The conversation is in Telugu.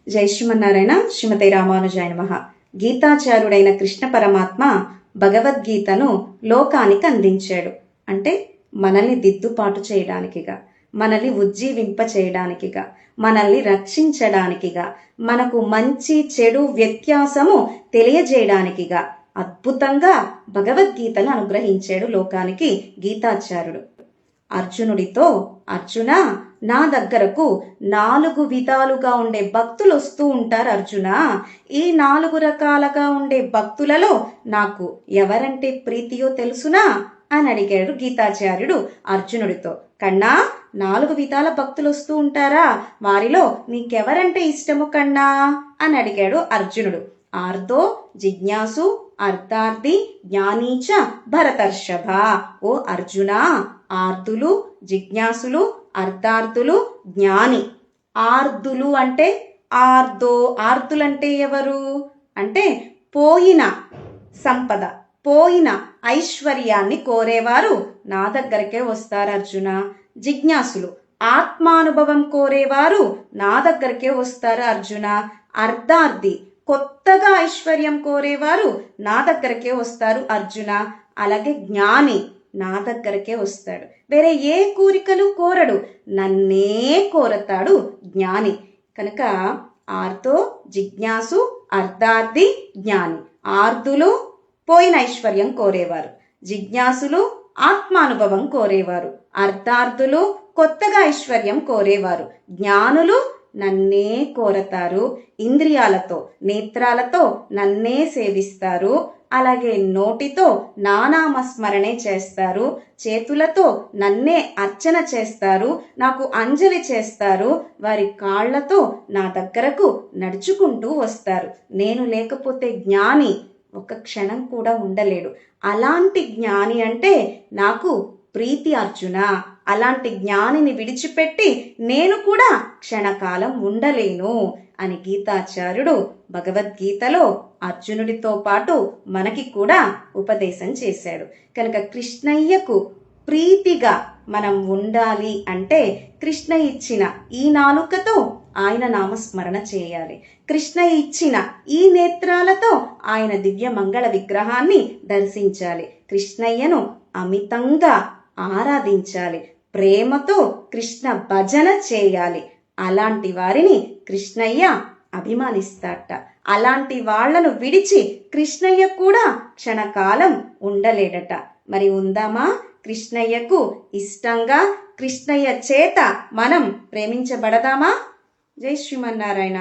జై శ్రీమన్నారాయణ. శ్రీమతే రామానుజాయ నమః. గీతాచార్యుడైన కృష్ణ పరమాత్మ భగవద్గీతను లోకానికి అందించాడు. అంటే మనల్ని దిద్దుపాటు చేయడానికిగా, మనల్ని ఉజ్జీవింప చేయడానికిగా, మనల్ని రక్షించడానికిగా, మనకు మంచి చెడు వ్యత్యాసము తెలియజేయడానికిగా అద్భుతంగా భగవద్గీతను అనుగ్రహించాడు లోకానికి గీతాచార్యుడు. అర్జునుడితో, అర్జున, నా దగ్గరకు 4 విధాలుగా ఉండే భక్తులు వస్తూ ఉంటారు అర్జున. ఈ 4 రకాలుగా ఉండే భక్తులలో నాకు ఎవరంటే ప్రీతియో తెలుసునా అని అడిగాడు గీతాచార్యుడు అర్జునుడితో. కన్నా, 4 విధాల భక్తులు వస్తూ ఉంటారా, వారిలో నీకెవరంటే ఇష్టము కన్నా అని అడిగాడు అర్జునుడు. ఆర్తో, జిజ్ఞాసు, అర్థార్థి, జ్ఞానీచ భరతర్షభ. ఓ అర్జున, ఆర్తులు, జిజ్ఞాసులు, అర్థార్థులు, జ్ఞాని. ఆర్దులు అంటే ఆర్తులంటే ఎవరు అంటే పోయిన సంపద, పోయిన ఐశ్వర్యాన్ని కోరేవారు నా దగ్గరకే వస్తారు అర్జున. జిజ్ఞాసులు ఆత్మానుభవం కోరేవారు నా దగ్గరకే వస్తారు అర్జున. అర్థార్థి కొత్తగా ఐశ్వర్యం కోరేవారు నా దగ్గరకే వస్తారు అర్జున. అలాగే జ్ఞాని నా దగ్గరకే వస్తాడు. వేరే ఏ కోరికలు కోరడు, నన్నే కోరతాడు జ్ఞాని. కనుక ఆర్తో, జిజ్ఞాసు, అర్థార్థి, జ్ఞాని. ఆర్దులు పోయిన ఐశ్వర్యం కోరేవారు, జిజ్ఞాసులు ఆత్మానుభవం కోరేవారు, అర్థార్థులు కొత్తగా ఐశ్వర్యం కోరేవారు, జ్ఞానులు నన్నే కోరతారు. ఇంద్రియాలతో, నేత్రాలతో నన్నే సేవిస్తారు. అలాగే నోటితో నానామస్మరణే చేస్తారు, చేతులతో నన్నే అర్చన చేస్తారు, నాకు అంజలి చేస్తారు, వారి కాళ్లతో నా దగ్గరకు నడుచుకుంటూ వస్తారు. నేను లేకపోతే జ్ఞాని ఒక క్షణం కూడా ఉండలేడు. అలాంటి జ్ఞాని అంటే నాకు ప్రీతి అర్జున. అలాంటి జ్ఞానిని విడిచిపెట్టి నేను కూడా క్షణకాలం ఉండలేను అని గీతాచార్యుడు భగవద్గీతలో అర్జునుడితో పాటు మనకి కూడా ఉపదేశం చేశాడు. కనుక కృష్ణయ్యకు ప్రీతిగా మనం ఉండాలి అంటే కృష్ణ ఇచ్చిన ఈ నాలుకతో ఆయన నామస్మరణ చేయాలి. కృష్ణ ఇచ్చిన ఈ నేత్రాలతో ఆయన దివ్య మంగళ విగ్రహాన్ని దర్శించాలి. కృష్ణయ్యను అమితంగా ఆరాధించాలి. ప్రేమతో కృష్ణ భజన చేయాలి. అలాంటి వారిని కృష్ణయ్య అభిమానిస్తాట. అలాంటి వాళ్లను విడిచి కృష్ణయ్య కూడా క్షణకాలం ఉండలేడట. మరి ఉందామా కృష్ణయ్యకు ఇష్టంగా? కృష్ణయ్య చేత మనం ప్రేమించబడదామా? జై శ్రీమన్నారాయణ.